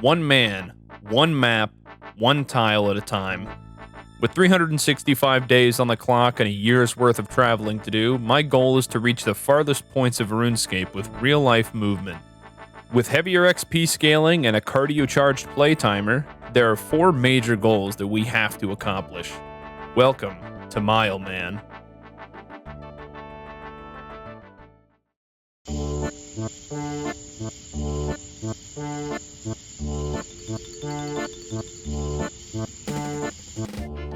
One man, one map, one tile at a time. With 365 days on the clock and a year's worth of traveling to do, my goal is to reach the farthest points of RuneScape with real-life movement. With heavier XP scaling and a cardio-charged play timer, there are 4 major goals that we have to accomplish. Welcome to Mile Man.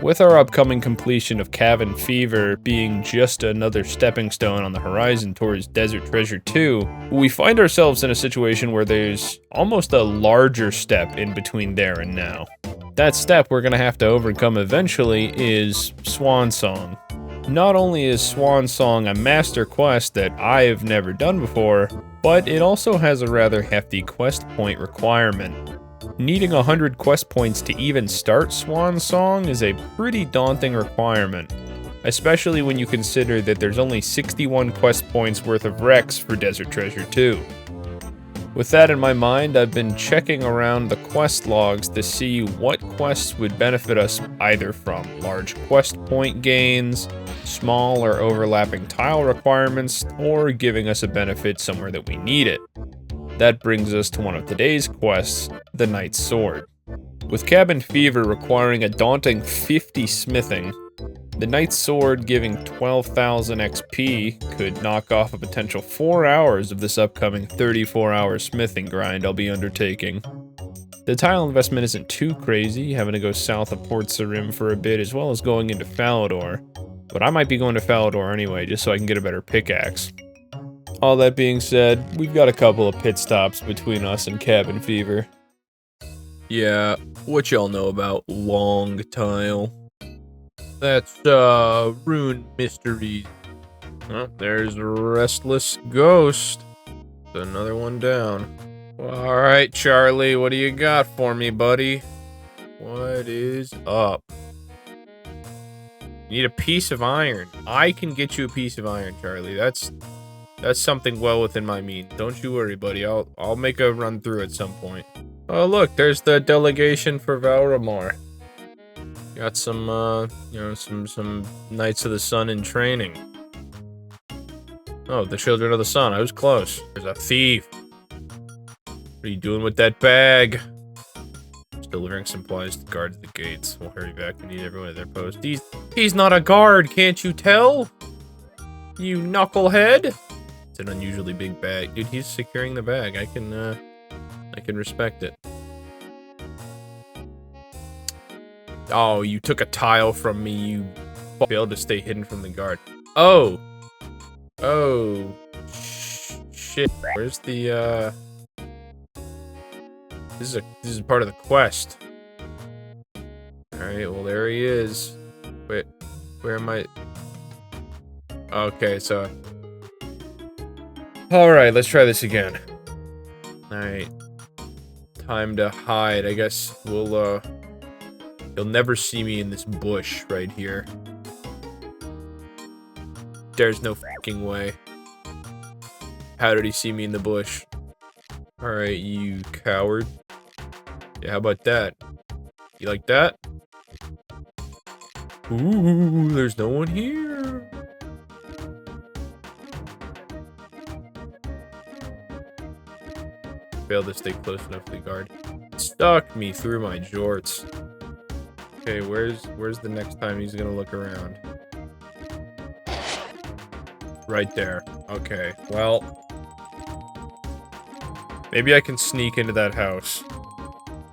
With our upcoming completion of Cabin Fever being just another stepping stone on the horizon towards Desert Treasure 2, we find ourselves in a situation where there's almost a larger step in between there and now. That step we're gonna have to overcome eventually is Swan Song. Not only is Swan Song a master quest that I have never done before, but it also has a rather hefty quest point requirement. Needing 100 quest points to even start Swan Song is a pretty daunting requirement, especially when you consider that there's only 61 quest points worth of Rex for Desert Treasure 2. With that in my mind, I've been checking around the quest logs to see what quests would benefit us either from large quest point gains, small or overlapping tile requirements, or giving us a benefit somewhere that we need it. That brings us to one of today's quests, the Knight's Sword. With Cabin Fever requiring a daunting 50 smithing, the Knight's Sword giving 12,000 XP could knock off a potential 4 hours of this upcoming 34-hour smithing grind I'll be undertaking. The tile investment isn't too crazy, having to go south of Port Sarim for a bit as well as going into Falador, but I might be going to Falador anyway just so I can get a better pickaxe. All that being said, we've got a couple of pit stops between us and Cabin Fever. Yeah, what y'all know about Long Tile? That's, Rune Mysteries. Oh, there's a Restless Ghost. Another one down. Alright, Charlie, what do you got for me, buddy? What is up? You need a piece of iron. I can get you a piece of iron, Charlie. That's something well within my means. Don't you worry, buddy. I'll make a run through at some point. Oh, look, there's the delegation for Valramar. Got some, some Knights of the Sun in training. Oh, the Children of the Sun. I was close. There's a thief. What are you doing with that bag? Just delivering supplies to guards at the gates. We'll hurry back. We need everyone at their post. He's not a guard, can't you tell? You knucklehead. It's an unusually big bag. Dude, he's securing the bag. I can respect it. Oh, you took a tile from me. You failed to stay hidden from the guard. Oh. Oh. Shit. Where's the, This is part of the quest. Alright, well, there he is. Wait, where am I? Okay, so... Alright, let's try this again. Alright. Time to hide. I guess we'll, you'll never see me in this bush right here. There's no fucking way. How did he see me in the bush? Alright, you coward. Yeah, how about that? You like that? Ooh, there's no one here. Failed to stay close enough to the guard. Stuck me through my jorts. Okay, where's the next time he's gonna look around? Right there. Okay, well. Maybe I can sneak into that house.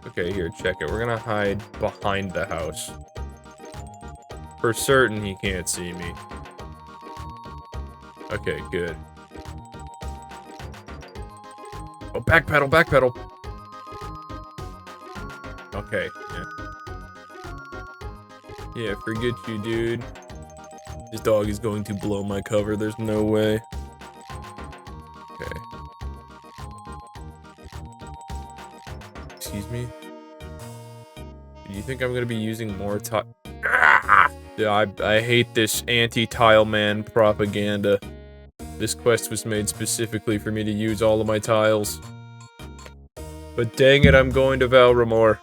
Okay, here, check it. We're gonna hide behind the house. For certain he can't see me. Okay, good. Oh, backpedal, backpedal. Okay, yeah. Yeah, forget you, dude. This dog is going to blow my cover, there's no way. Okay. Excuse me? Do you think I'm gonna be using more Yeah, I hate this anti-Tileman propaganda. This quest was made specifically for me to use all of my tiles. But dang it, I'm going to Valramore.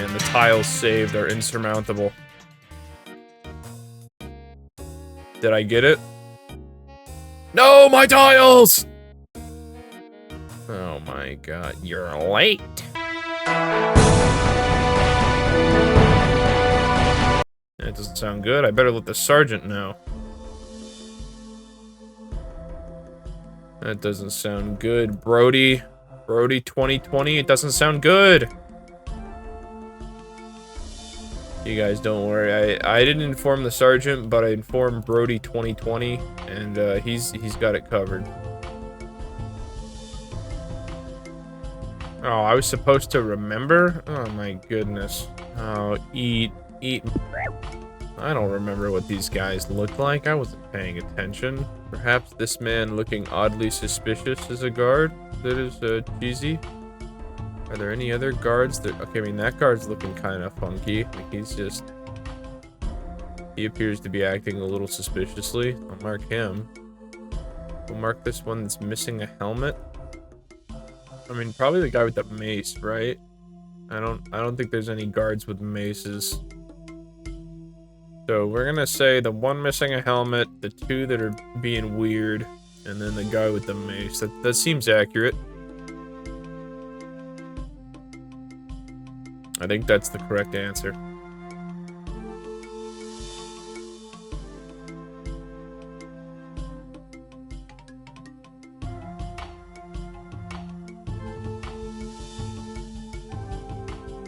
The tiles saved are insurmountable. Did I get it? No, my tiles! Oh my god, you're late. That doesn't sound good. I better let the sergeant know. That doesn't sound good. Brody 2020, it doesn't sound good. You guys don't worry. I didn't inform the sergeant, but I informed Brody 2020, and he's got it covered. Oh, I was supposed to remember? Oh my goodness. Oh, eat. I don't remember what these guys looked like. I wasn't paying attention. Perhaps this man looking oddly suspicious is a guard that is cheesy. Are there any other guards that... Okay, I mean, that guard's looking kind of funky. Like, he appears to be acting a little suspiciously. I'll mark him. We'll mark this one that's missing a helmet. I mean, probably the guy with the mace, right? I don't think there's any guards with maces. So we're gonna say the one missing a helmet, the two that are being weird, and then the guy with the mace. That seems accurate. I think that's the correct answer.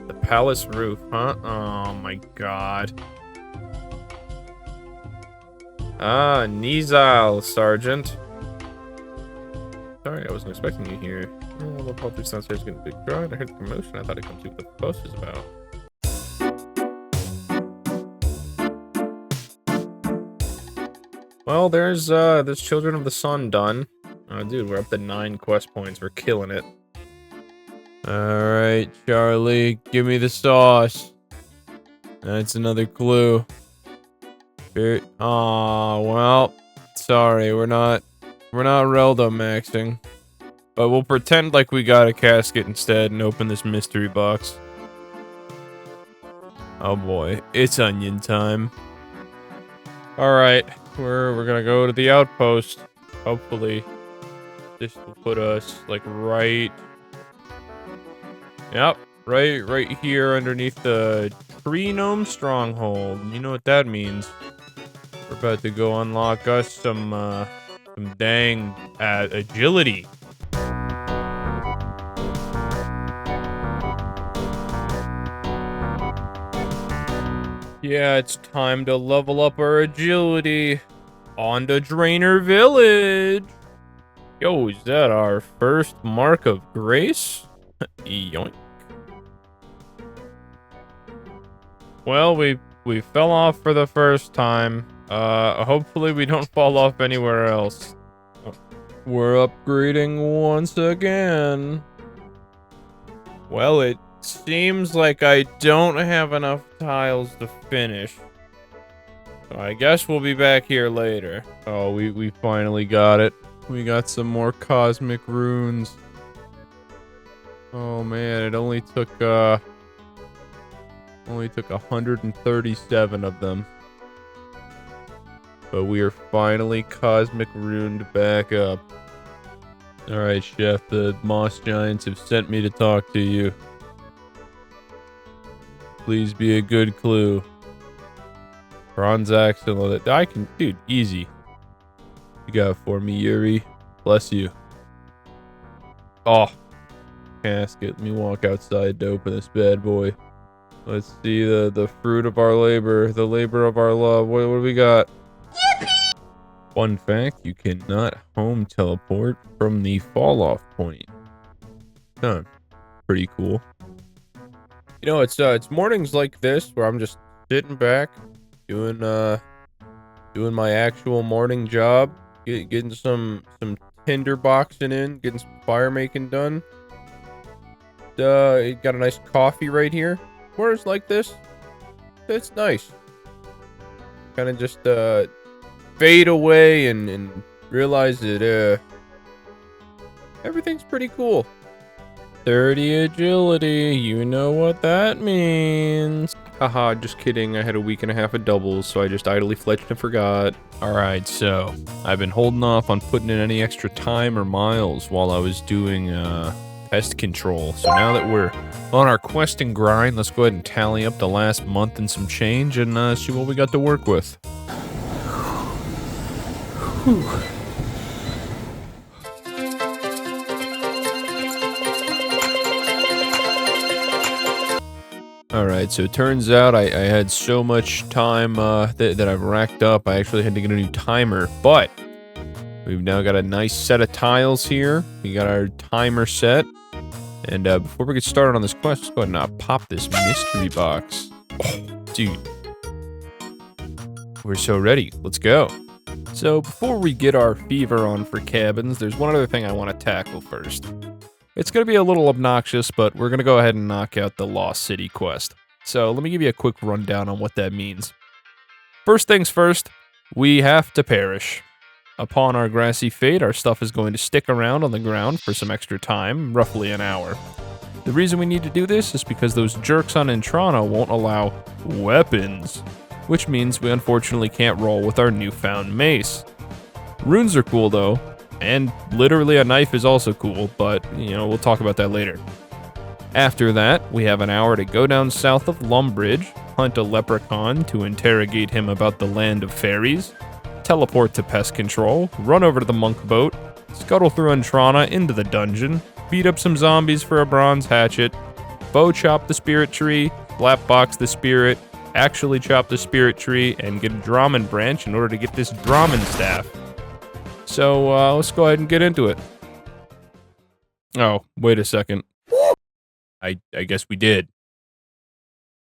The palace roof, huh? Oh my god. Ah, Nizal, Sergeant. Sorry, I wasn't expecting you here. Oh, the politics downstairs getting a big crowd. I heard the commotion. I thought I'd come see what the fuss is about. Well, there's Children of the Sun done. Oh, dude, we're up to 9 quest points. We're killing it. Alright, Charlie, give me the sauce. That's another clue. Aw, well, sorry, we're not Reldo maxing. But we'll pretend like we got a casket instead and open this mystery box. Oh boy, it's onion time. Alright, we're gonna go to the outpost. Hopefully, this will put us, like, right... Yep, right here underneath the Tree Gnome Stronghold. You know what that means. We're about to go unlock us some dang agility. Yeah, it's time to level up our agility. On to Drainer Village. Yo, is that our first mark of grace? Yoink. Well, we fell off for the first time. Hopefully we don't fall off anywhere else. We're upgrading once again. Well, it seems like I don't have enough tiles to finish. So I guess we'll be back here later. Oh, we finally got it. We got some more cosmic runes. Oh man, it only took 137 of them. But we are finally cosmic runed back up. Alright, Chef, the moss giants have sent me to talk to you. Please be a good clue. Bronze axe and all that. I can, dude, easy. You got it for me, Yuri. Bless you. Oh, casket. Let me walk outside to open this bad boy. Let's see the fruit of our labor, the labor of our love. What do we got? Yippee! Fun fact, you cannot home teleport from the fall off point. Huh. Pretty cool. You know, it's mornings like this where I'm just sitting back, doing my actual morning job, getting some tinder boxing in, getting some fire making done. Got a nice coffee right here. Mornings like this, it's nice. Kind of just fade away and realize that everything's pretty cool. 30 agility, you know what that means. Haha, just kidding. I had a week and a half of doubles, so I just idly fletched and forgot. Alright, so I've been holding off on putting in any extra time or miles while I was doing pest control. So now that we're on our quest and grind, let's go ahead and tally up the last month and some change and see what we got to work with. Whew. Alright, so it turns out I had so much time that I've racked up, I actually had to get a new timer, but we've now got a nice set of tiles here. We got our timer set, and before we get started on this quest, let's go ahead and pop this mystery box. Oh, dude. We're so ready. Let's go. So before we get our fever on for cabins, there's one other thing I want to tackle first. It's going to be a little obnoxious, but we're going to go ahead and knock out the Lost City quest. So let me give you a quick rundown on what that means. First things first, we have to perish. Upon our grassy fate, our stuff is going to stick around on the ground for some extra time, roughly an hour. The reason we need to do this is because those jerks on Intrana won't allow weapons, which means we unfortunately can't roll with our newfound mace. Runes are cool though, and literally a knife is also cool, but, you know, we'll talk about that later. After that, we have an hour to go down south of Lumbridge, hunt a leprechaun to interrogate him about the land of fairies, teleport to pest control, run over to the monk boat, scuttle through Intrana into the dungeon, beat up some zombies for a bronze hatchet, bow chop the spirit tree, slapbox the spirit, actually chop the spirit tree, and get a Draman branch in order to get this Draman staff. So, let's go ahead and get into it. Oh, wait a second. I guess we did.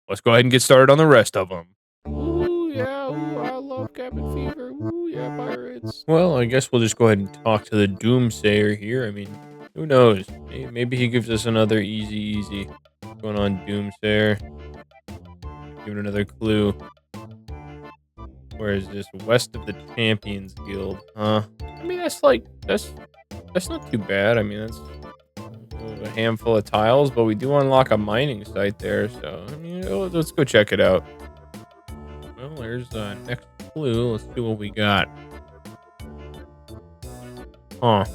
Let's go ahead and get started on the rest of them. Ooh, yeah, ooh, I love cabin fever. Ooh, yeah, pirates. Well, I guess we'll just go ahead and talk to the Doomsayer here. I mean, who knows? Maybe he gives us another easy. What's going on, Doomsayer? Give it another clue. Where is this? West of the Champions Guild, huh? I mean, that's not too bad. I mean, that's a handful of tiles, but we do unlock a mining site there, so, I mean, let's go check it out. Well, there's the next clue. Let's see what we got. Huh.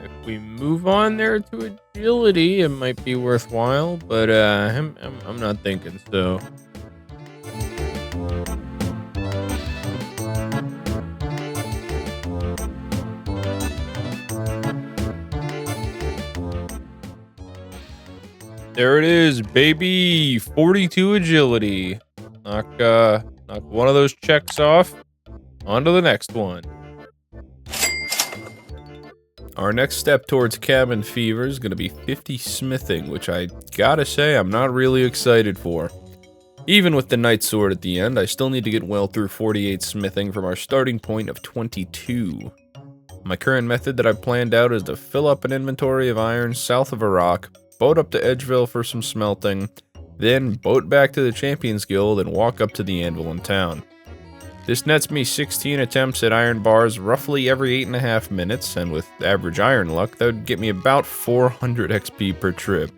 If we move on there to agility, it might be worthwhile, but, I'm not thinking so. There it is, baby! 42 agility. Knock one of those checks off. On to the next one. Our next step towards cabin fever is going to be 50 smithing, which I gotta say I'm not really excited for. Even with the Knight Sword at the end, I still need to get well through 48 smithing from our starting point of 22. My current method that I've planned out is to fill up an inventory of iron south of a rock, boat up to Edgeville for some smelting, then boat back to the Champions Guild and walk up to the anvil in town. This nets me 16 attempts at iron bars roughly every 8.5 minutes, and with average iron luck, that would get me about 400 XP per trip,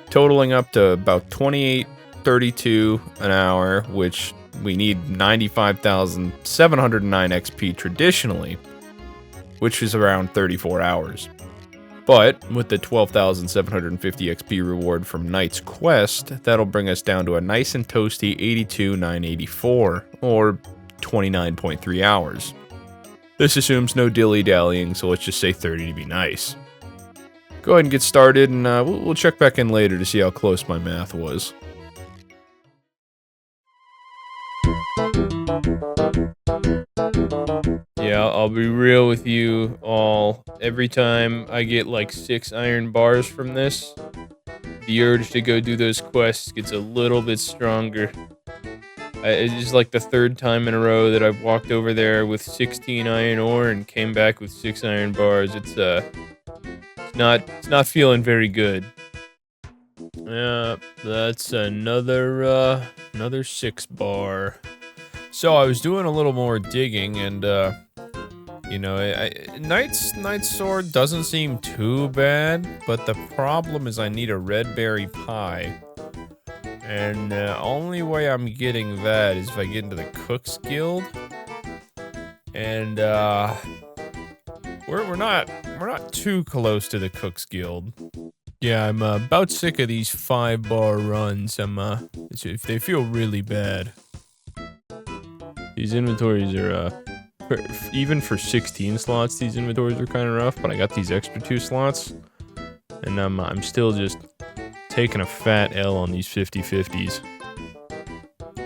totaling up to about 28.32 an hour, which we need 95,709 XP traditionally, which is around 34 hours. But with the 12,750 XP reward from Knight's Quest, that'll bring us down to a nice and toasty 82,984, or 29.3 hours. This assumes no dilly-dallying, so let's just say 30 to be nice. Go ahead and get started, and we'll check back in later to see how close my math was. Hey, I'll be real with you all. Every time I get like 6 iron bars from this, the urge to go do those quests gets a little bit stronger. It's just like the 3rd time in a row that I've walked over there with 16 iron ore and came back with 6 iron bars. It's not feeling very good. Yeah, that's another 6 bar. So I was doing a little more digging, and you know, Knight's sword doesn't seem too bad, but the problem is I need a red berry pie. And the only way I'm getting that is if I get into the Cook's Guild. And we're not too close to the Cook's Guild. Yeah, I'm about sick of these 5-bar runs. They feel really bad. These inventories are even for 16 slots, these inventories are kind of rough, but I got these extra 2 slots, and I'm still just taking a fat L on these 50/50s.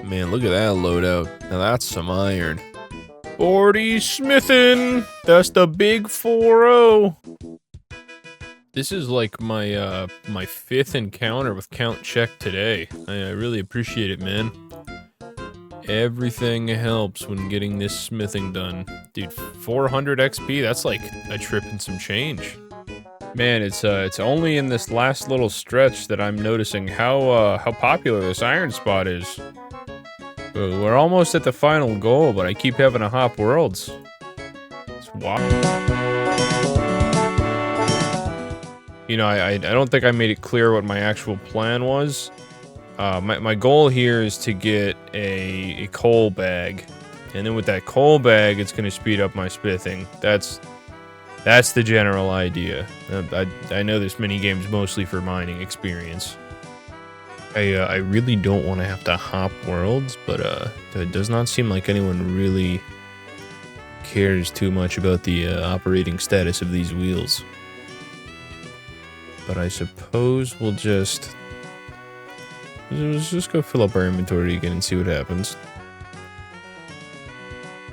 Man, look at that loadout. Now that's some iron. 40 smithing! That's the big 4-0! This is like my 5th encounter with Count Check today. I really appreciate it, man. Everything helps when getting this smithing done. Dude, 400 XP, that's like a trip and some change. Man, it's only in this last little stretch that I'm noticing how popular this iron spot is. We're almost at the final goal, but I keep having to hop worlds. It's wild. You know, I don't think I made it clear what my actual plan was. My goal here is to get a coal bag, and then with that coal bag, it's going to speed up my smithing. That's the general idea. I know this mini game's mostly for mining experience. I really don't want to have to hop worlds, but it does not seem like anyone really cares too much about the operating status of these wheels. But I suppose we'll just... Let's just go fill up our inventory again and see what happens.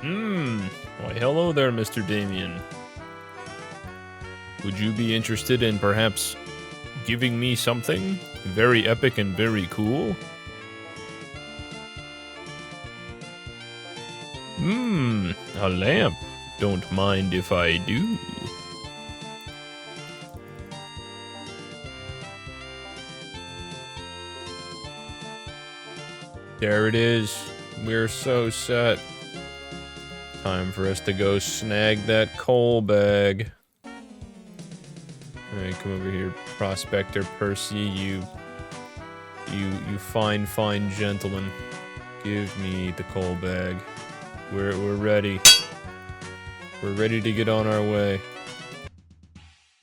Why hello there, Mr. Damien. Would you be interested in perhaps giving me something very epic and very cool? A lamp. Don't mind if I do. There it is. We're so set. Time for us to go snag that coal bag. Alright, come over here, Prospector Percy, you fine gentleman. Give me the coal bag. We're ready. We're ready to get on our way.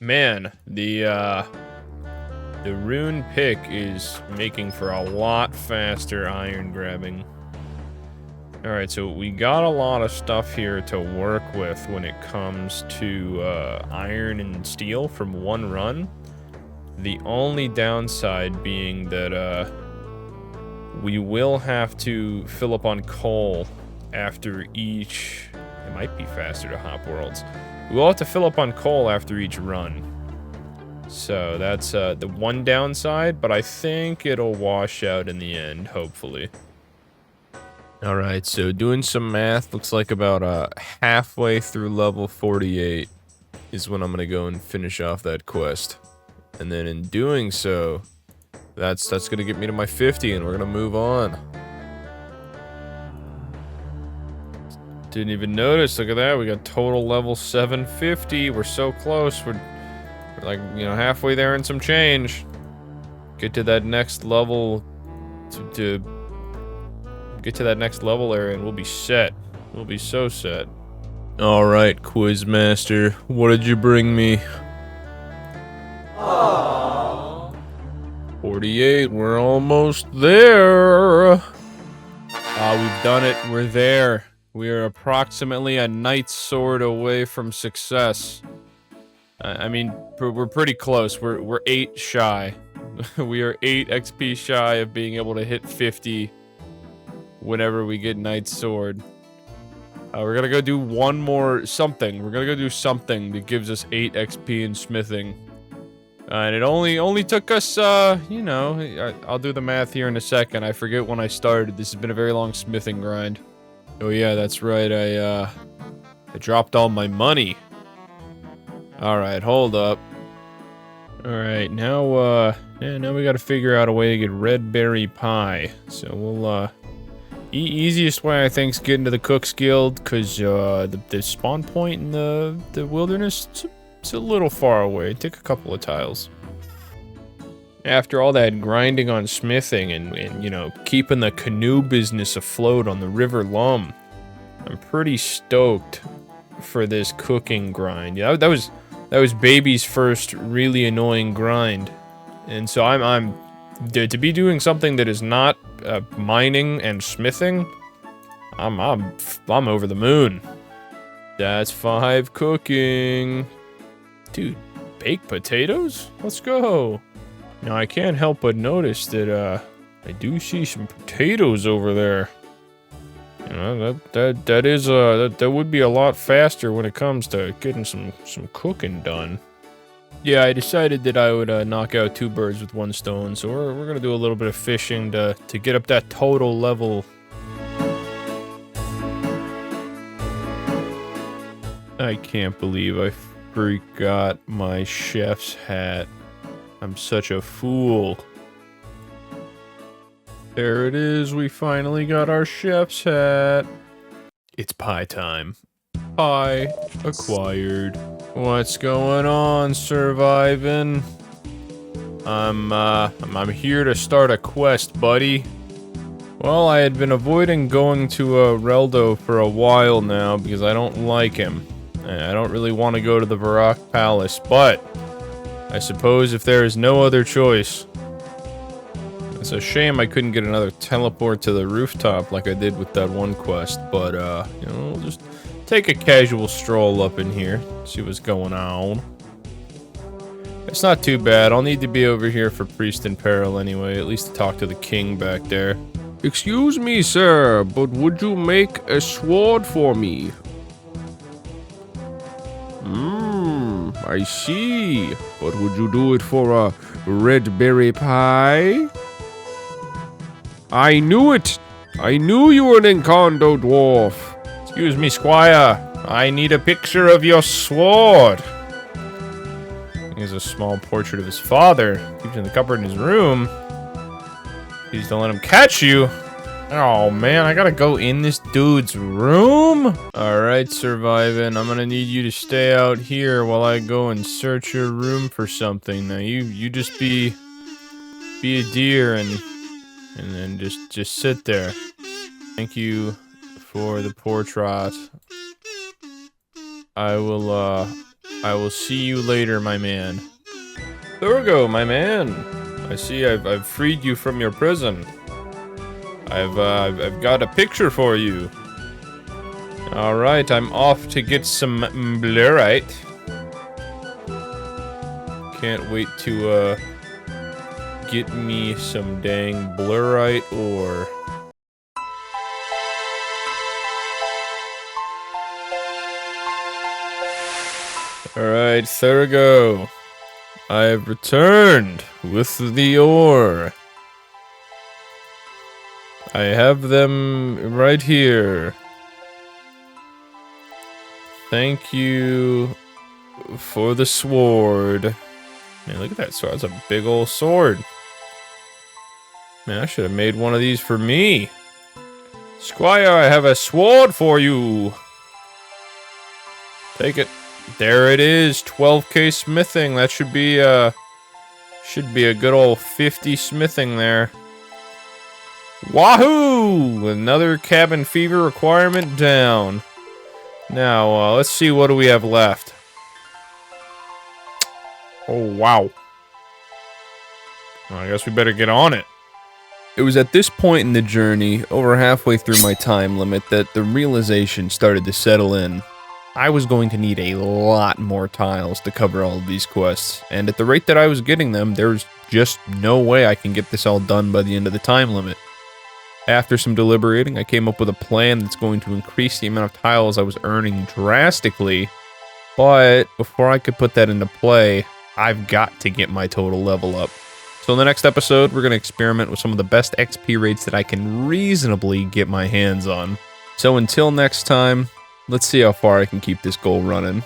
Man, the rune pick is making for a lot faster iron grabbing. Alright, so we got a lot of stuff here to work with when it comes to iron and steel from one run. The only downside being that we will have to fill up on coal after each... It might be faster to hop worlds. We will have to fill up on coal after each run. So that's the one downside, but I think it'll wash out in the end, hopefully. Alright, so doing some math, looks like about halfway through level 48 is when I'm gonna go and finish off that quest. And then in doing so, that's gonna get me to my 50 and we're gonna move on. Didn't even notice, look at that, we got total level 750, we're so close, we're like, you know, halfway there and some change. Get to that next level to get to that next level area and we'll be set. We'll be so set. Alright, Quizmaster, what did you bring me? Aww. 48, we're almost there. We've done it, we're there. We are approximately a knight's sword away from success. I mean, we're pretty close. We're 8 shy. We are 8 XP shy of being able to hit 50 whenever we get Knight's Sword. We're gonna go do one more something. We're gonna go do something that gives us 8 XP in smithing. And it only took us, you know, I'll do the math here in a second. I forget when I started. This has been a very long smithing grind. Oh yeah, that's right. I dropped all my money. Alright, hold up. Alright, now, yeah, now we gotta figure out a way to get red berry pie. So we'll, easiest way I think is getting to the Cook's Guild, because, the spawn point in the wilderness, it's a little far away. Take a couple of tiles. After all that grinding on smithing and you know, keeping the canoe business afloat on the River Lum, I'm pretty stoked for this cooking grind. Yeah, that was Baby's first really annoying grind, and so I'm to be doing something that is not mining and smithing. I'm over the moon. That's 5 cooking. Dude, baked potatoes? Let's go. Now, I can't help but notice that, I do see some potatoes over there. You know, that would be a lot faster when it comes to getting some cooking done. Yeah, I decided that I would, knock out 2 birds with 1 stone, so we're gonna do a little bit of fishing to get up that total level. I can't believe I forgot my chef's hat. I'm such a fool. There it is, we finally got our chef's hat. It's pie time. Pie acquired. What's going on, surviving? I'm here to start a quest, buddy. Well, I had been avoiding going to Reldo for a while now because I don't like him. I don't really want to go to the Barak Palace, but I suppose if there is no other choice. It's a shame I couldn't get another teleport to the rooftop like I did with that one quest, but, you know, we'll just take a casual stroll up in here, see what's going on. It's not too bad. I'll need to be over here for Priest in Peril anyway, at least to talk to the king back there. Excuse me, sir, but would you make a sword for me? I see. But would you do it for a red berry pie? I knew it! I knew you were an Encanto dwarf! Excuse me, squire. I need a picture of your sword. Here's a small portrait of his father. Keeps it in the cupboard in his room. Please don't let him catch you. Oh man, I gotta go in this dude's room? Alright, surviving. I'm gonna need you to stay out here while I go and search your room for something. Now you just be a deer and then just sit there. Thank you for the portrait. I will see you later, my man. There we go, my man. I see I've freed you from your prison. I've got a picture for you. Alright, I'm off to get some blurite. Can't wait to, get me some dang blurite ore. Alright, there we go. I have returned with the ore. I have them right here. Thank you for the sword. Man, look at that sword. That's a big old sword. Man, I should have made one of these for me. Squire, I have a sword for you. Take it. There it is. 12k smithing. That should be a good old 50 smithing there. Wahoo! Another cabin fever requirement down. Now, let's see, what do we have left? Oh, wow. Well, I guess we better get on it. It was at this point in the journey, over halfway through my time limit, that the realization started to settle in. I was going to need a lot more tiles to cover all of these quests, and at the rate that I was getting them, there's just no way I can get this all done by the end of the time limit. After some deliberating, I came up with a plan that's going to increase the amount of tiles I was earning drastically. But before I could put that into play, I've got to get my total level up. So in the next episode, we're going to experiment with some of the best XP rates that I can reasonably get my hands on. So until next time, let's see how far I can keep this goal running.